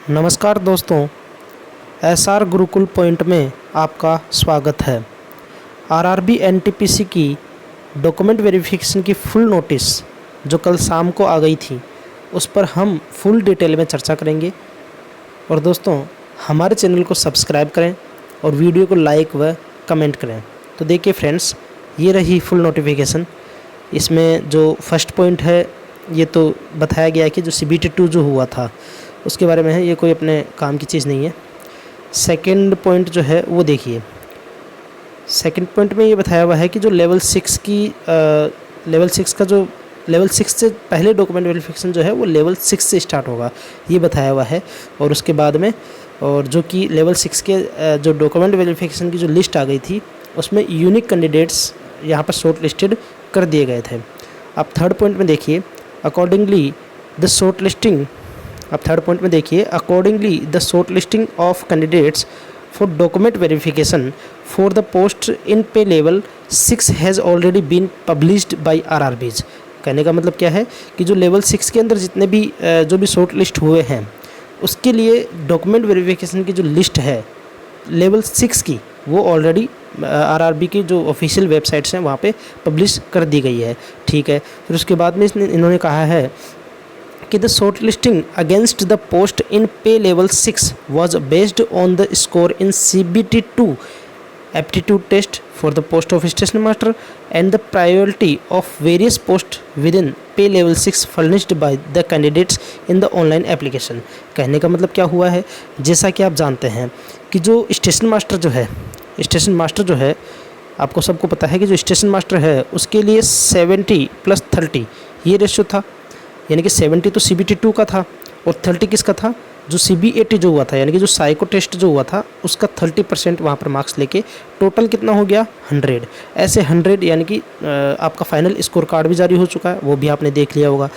नमस्कार दोस्तों, SR Gurukul point में आपका स्वागत है। आरआरबी एनटीपीसी की डॉक्यूमेंट वेरिफिकेशन की फुल नोटिस जो कल शाम को आ गई थी, उस पर हम फुल डिटेल में चर्चा करेंगे। और दोस्तों, हमारे चैनल को सब्सक्राइब करें और वीडियो को लाइक व कमेंट करें। तो देखिए फ्रेंड्स, ये रही फुल नोटिफिकेशन। इसमें जो फर्स्ट पॉइंट है, ये तो बताया गया है कि जो CBT2 जो हुआ था उसके बारे में है, ये कोई अपने काम की चीज़ नहीं है। सेकंड पॉइंट जो है वो देखिए, सेकंड पॉइंट में ये बताया हुआ है कि जो लेवल 6 से पहले डॉक्यूमेंट वेरिफिकेशन जो है वो लेवल 6 से स्टार्ट होगा, ये बताया हुआ है। और उसके बाद में और जो कि लेवल 6 के जो डॉक्यूमेंट वेरिफिकेशन की जो लिस्ट आ गई थी, उसमें यूनिक कैंडिडेट्स यहाँ पर शॉर्ट लिस्टेड कर दिए गए थे। आप थर्ड पॉइंट में देखिए, accordingly the short listing the short listing of candidates for document verification for the post in pay level 6 has already been published by RRBs. कहने का मतलब क्या है कि जो लेवल 6 के अंदर जितने भी जो भी शॉर्ट लिस्ट हुए हैं, उसके लिए डॉक्यूमेंट वेरिफिकेशन की जो लिस्ट है लेवल 6 की, वो ऑलरेडी आरआरबी की जो ऑफिशियल वेबसाइट्स हैं वहाँ पे पब्लिश कर दी गई है। ठीक है, फिर उसके बाद में इन्होंने कहा है कि the short listing against the post in pay level 6 was based on the score in CBT2 aptitude test for the post of station master and the priority of various posts within pay level 6 furnished by the candidates in the online application। कहने का मतलब क्या हुआ है, जैसा कि आप जानते हैं कि जो स्टेशन मास्टर जो है आपको सबको पता है कि जो स्टेशन मास्टर है उसके लिए 70+30 ये रेशियो था। यानी कि 70 तो CBT2 का था और 30 किसका था, जो CBAT जो हुआ था, यानी कि जो साइको टेस्ट जो हुआ था उसका 30% वहाँ पर मार्क्स लेके टोटल कितना हो गया 100। ऐसे 100 यानी कि आपका फाइनल स्कोर कार्ड भी जारी हो चुका है, वो भी आपने देख लिया होगा।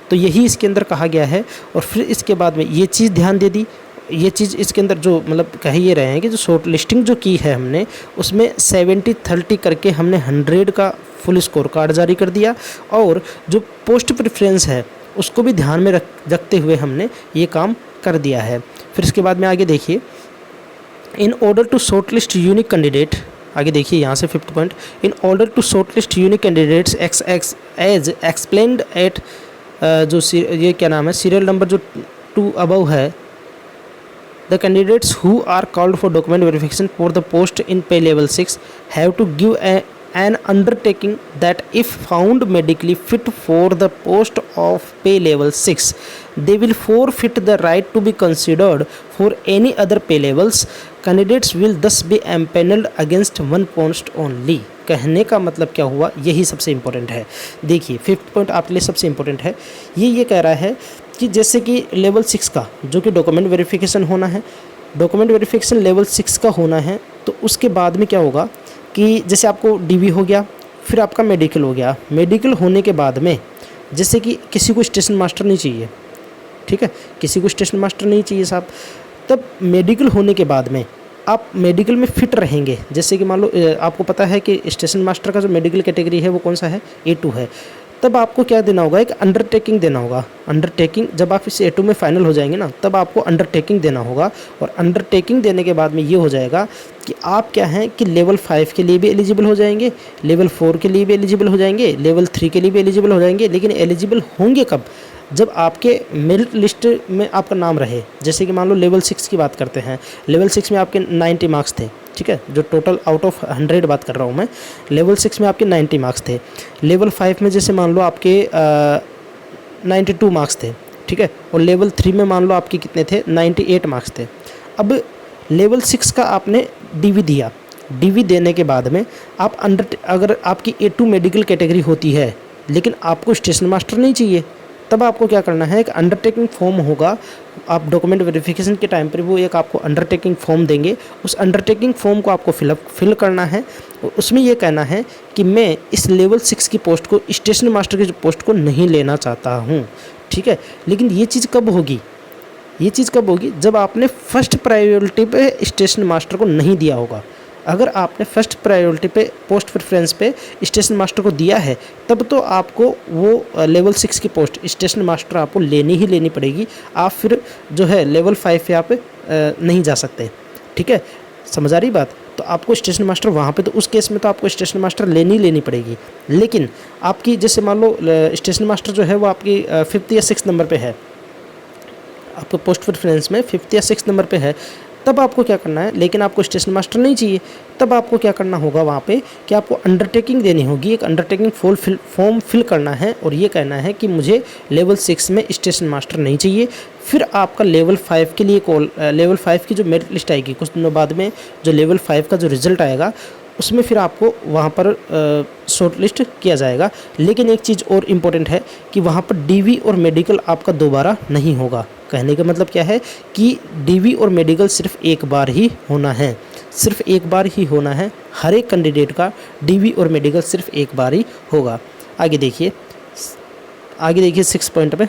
तो यही इसके अंदर कहा गया है। और फिर इसके बाद में ये चीज़ ध्यान दे दी, ये चीज़ इसके अंदर जो मतलब कह ये रहे हैं कि जो शॉर्ट लिस्टिंग जो की है हमने, उसमें 70-30 करके हमने 100 का फुल स्कोर कार्ड जारी कर दिया। और जो पोस्ट प्रेफरेंस है उसको भी ध्यान में रखते हुए हमने ये काम कर दिया है। फिर इसके बाद में आगे देखिए, in order to shortlist unique candidate, आगे देखिए यहाँ से fifth point, in order to shortlist unique candidates as explained at जो ये क्या नाम है, सीरियल नंबर जो 2 अबव है, the candidates who are called for document verification for the post in pay level 6 have to give an undertaking that if found medically fit for the post of pay level 6 they will forfeit the right to be considered for any other pay levels. Candidates will thus be empaneled against one post only। कहने का मतलब क्या हुआ, यही सबसे important है। देखिए fifth point आपके लिए सबसे इम्पोर्टेंट है। ये कह रहा है कि जैसे कि लेवल 6 का जो कि डॉक्यूमेंट वेरिफिकेशन होना है, डॉक्यूमेंट वेरिफिकेशन लेवल 6 का होना है, तो उसके बाद में क्या होगा कि जैसे आपको DV हो गया, फिर आपका मेडिकल हो गया। मेडिकल होने के बाद में जैसे कि किसी को स्टेशन मास्टर नहीं चाहिए, ठीक है, किसी को स्टेशन मास्टर नहीं चाहिए साहब, तब मेडिकल होने के बाद में आप मेडिकल में फिट रहेंगे। जैसे कि मान लो आपको पता है कि स्टेशन मास्टर का जो मेडिकल कैटेगरी है वो कौन सा है, A2 है। तब आपको क्या देना होगा, एक अंडरटेकिंग देना होगा। अंडरटेकिंग जब आप इस A2 में फाइनल हो जाएंगे ना, तब आपको अंडरटेकिंग देना होगा। और अंडरटेकिंग देने के बाद में ये हो जाएगा कि आप क्या हैं कि लेवल 5 के लिए भी एलिजिबल हो जाएंगे, लेवल 4 के लिए भी एलिजिबल हो जाएंगे, लेवल 3 के लिए भी एलिजिबल हो जाएंगे। लेकिन एलिजिबल होंगे कब, जब आपके मेरिट लिस्ट में आपका नाम रहे। जैसे कि मान लो लेवल 6 की बात करते हैं, लेवल 6 में आपके 90 मार्क्स थे, ठीक है, जो टोटल आउट ऑफ 100 बात कर रहा हूँ मैं। लेवल 6 में आपके 90 मार्क्स थे, लेवल 5 में जैसे मान लो आपके 92 मार्क्स थे, ठीक है, और लेवल 3 में मान लो आपके कितने थे, 98 मार्क्स थे। अब लेवल 6 का आपने DV दिया, DV देने के बाद में आप अगर आपकी A2 मेडिकल कैटेगरी होती है लेकिन आपको स्टेशन मास्टर नहीं चाहिए, तब आपको क्या करना है, एक अंडरटेकिंग फॉर्म होगा। आप डॉक्यूमेंट वेरिफिकेशन के टाइम पर वो एक आपको अंडरटेकिंग फॉर्म देंगे। उस अंडरटेकिंग फॉर्म को आपको फिल करना है। उसमें ये कहना है कि मैं इस लेवल 6 की पोस्ट को, स्टेशन मास्टर की पोस्ट को नहीं लेना चाहता हूँ, ठीक है। लेकिन ये चीज़ कब होगी, जब आपने फर्स्ट प्रायोरिटी पे स्टेशन मास्टर को नहीं दिया होगा। अगर आपने फर्स्ट प्रायोरिटी पे पोस्ट प्रेफरेंस पे स्टेशन मास्टर को दिया है तब तो आपको वो लेवल 6 की पोस्ट स्टेशन मास्टर आपको लेनी ही लेनी पड़ेगी। आप फिर जो है लेवल 5 पे आप नहीं जा सकते, ठीक है, समझ आ रही बात। तो आपको स्टेशन मास्टर वहाँ पे, तो उस केस में तो आपको स्टेशन मास्टर लेनी पड़ेगी। लेकिन आपकी जैसे मान लो स्टेशन मास्टर जो है वो आपकी 5th या 6th नंबर पे है, आपको पोस्ट प्रेफरेंस में 5th या 6th नंबर पे है, तब आपको क्या करना है, लेकिन आपको स्टेशन मास्टर नहीं चाहिए, तब आपको क्या करना होगा वहाँ पे कि आपको अंडरटेकिंग देनी होगी, एक अंडरटेकिंग फॉर्म फिल करना है और ये कहना है कि मुझे लेवल 6 में स्टेशन मास्टर नहीं चाहिए। फिर आपका लेवल 5 के लिए लेवल 5 की जो मेरिट लिस्ट आएगी कुछ दिनों बाद में, जो लेवल 5 का जो रिज़ल्ट आएगा उसमें फिर आपको वहाँ पर शॉर्ट लिस्ट किया जाएगा। लेकिन एक चीज़ और इम्पोर्टेंट है कि वहाँ पर डीवी और मेडिकल आपका दोबारा नहीं होगा। कहने का मतलब क्या है कि डीवी और मेडिकल सिर्फ एक बार ही होना है, सिर्फ एक बार ही होना है। हर एक कैंडिडेट का डीवी और मेडिकल सिर्फ एक बार ही होगा। आगे देखिए 6 पॉइंट पे,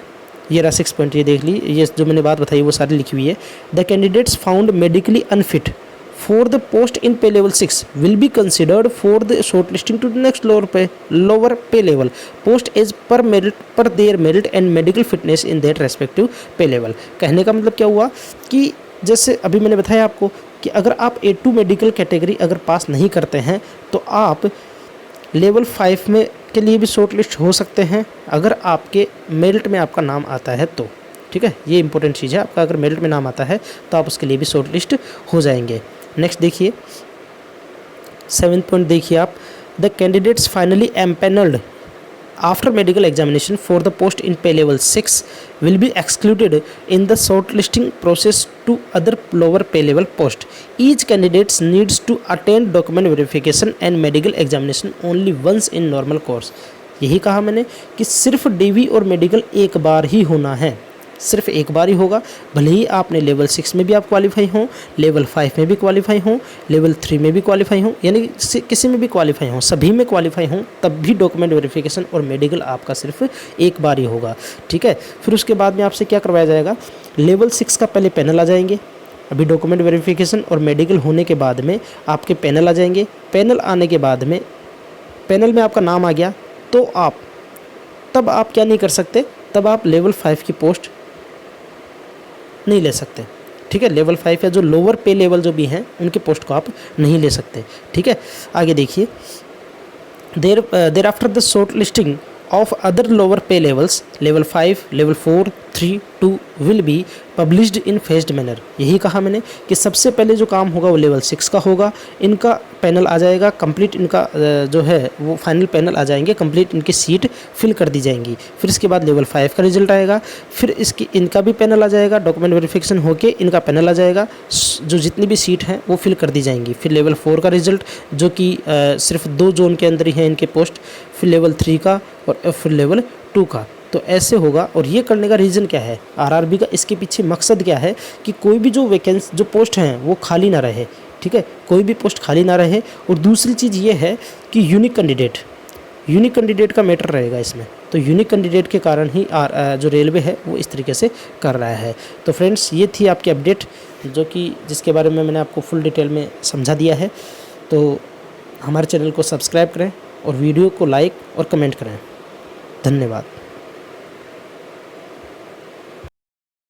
ये रहा 6 पॉइंट, ये देख ली, ये जो मैंने बात बताई वो सारी लिखी हुई है। The candidates found medically unfit for the post in pay level 6 will be considered for the shortlisting to the next lower pay level post as per their merit and medical fitness in that respective pay level। कहने का मतलब क्या हुआ कि जैसे अभी मैंने बताया आपको कि अगर आप A2 मेडिकल कैटेगरी अगर पास नहीं करते हैं तो आप लेवल 5 में के लिए भी शॉर्ट लिस्ट हो सकते हैं, अगर आपके मेरिट में आपका नाम आता है तो, ठीक है, ये इंपॉर्टेंट चीज़ है। आपका अगर मेरिट में नाम आता है तो आप उसके लिए भी शॉर्ट लिस्ट हो जाएंगे। नेक्स्ट देखिए 7th पॉइंट देखिए आप, the candidates finally empanelled after medical examination for the post in pay level 6 will be excluded in the shortlisting process to other lower pay level post. Each candidate needs to attend document verification and medical examination only once in normal course। यही कहा मैंने कि सिर्फ DV और medical एक बार ही होना है, सिर्फ एक बार ही होगा। भले ही आपने लेवल 6 में भी आप क्वालिफाई हों, लेवल 5 में भी क्वालिफाई हों, लेवल 3 में भी क्वालिफाई हों, यानी किसी में भी क्वालिफाई हों, सभी में क्वालिफाई हों, तब भी डॉक्यूमेंट वेरिफिकेशन और मेडिकल आपका सिर्फ एक बार ही होगा, ठीक है। फिर उसके बाद में आपसे क्या करवाया जाएगा, लेवल 6 का पहले पैनल आ जाएंगे। अभी डॉक्यूमेंट वेरिफिकेशन और मेडिकल होने के बाद में आपके पैनल आ जाएंगे। पैनल आने के बाद में, पैनल में आपका नाम आ गया तो तब आप क्या नहीं कर सकते, तब आप लेवल 5 की पोस्ट नहीं ले सकते, ठीक है। लेवल 5 या जो लोअर पे लेवल जो भी हैं उनके पोस्ट को आप नहीं ले सकते, ठीक है। आगे देखिए, thereafter the short listing of other lower pay levels level 5, level 4, 3, 2 will be published in phased manner. यही कहा मैंने कि सबसे पहले जो काम होगा वो लेवल 6 का होगा। इनका पैनल आ जाएगा कंप्लीट, इनका जो है वो फाइनल पैनल आ जाएंगे कंप्लीट, इनकी सीट फिल कर दी जाएंगी। फिर इसके बाद लेवल 5 का रिजल्ट आएगा, फिर इनका भी पैनल आ जाएगा, डॉक्यूमेंट वेरिफिकेशन होके इनका पैनल आ जाएगा, जो जितनी भी सीट हैं वो फिल कर दी जाएंगी। फिर लेवल 4 का रिजल्ट जो कि सिर्फ 2 जोन के अंदर ही हैं इनके पोस्ट, फिर लेवल 3 का और फिर लेवल 2 का। तो ऐसे होगा। और ये करने का रीज़न क्या है आरआरबी का, इसके पीछे मकसद क्या है कि कोई भी जो वैकेंसी जो पोस्ट हैं वो खाली ना रहे, ठीक है, कोई भी पोस्ट खाली ना रहे। और दूसरी चीज़ ये है कि यूनिक कैंडिडेट का मैटर रहेगा इसमें। तो यूनिक कैंडिडेट के कारण ही जो रेलवे है वो इस तरीके से कर रहा है। तो फ्रेंड्स ये थी आपकी अपडेट जिसके बारे में मैंने आपको फुल डिटेल में समझा दिया है। तो हमारे चैनल को सब्सक्राइब करें और वीडियो को लाइक और कमेंट करें। धन्यवाद।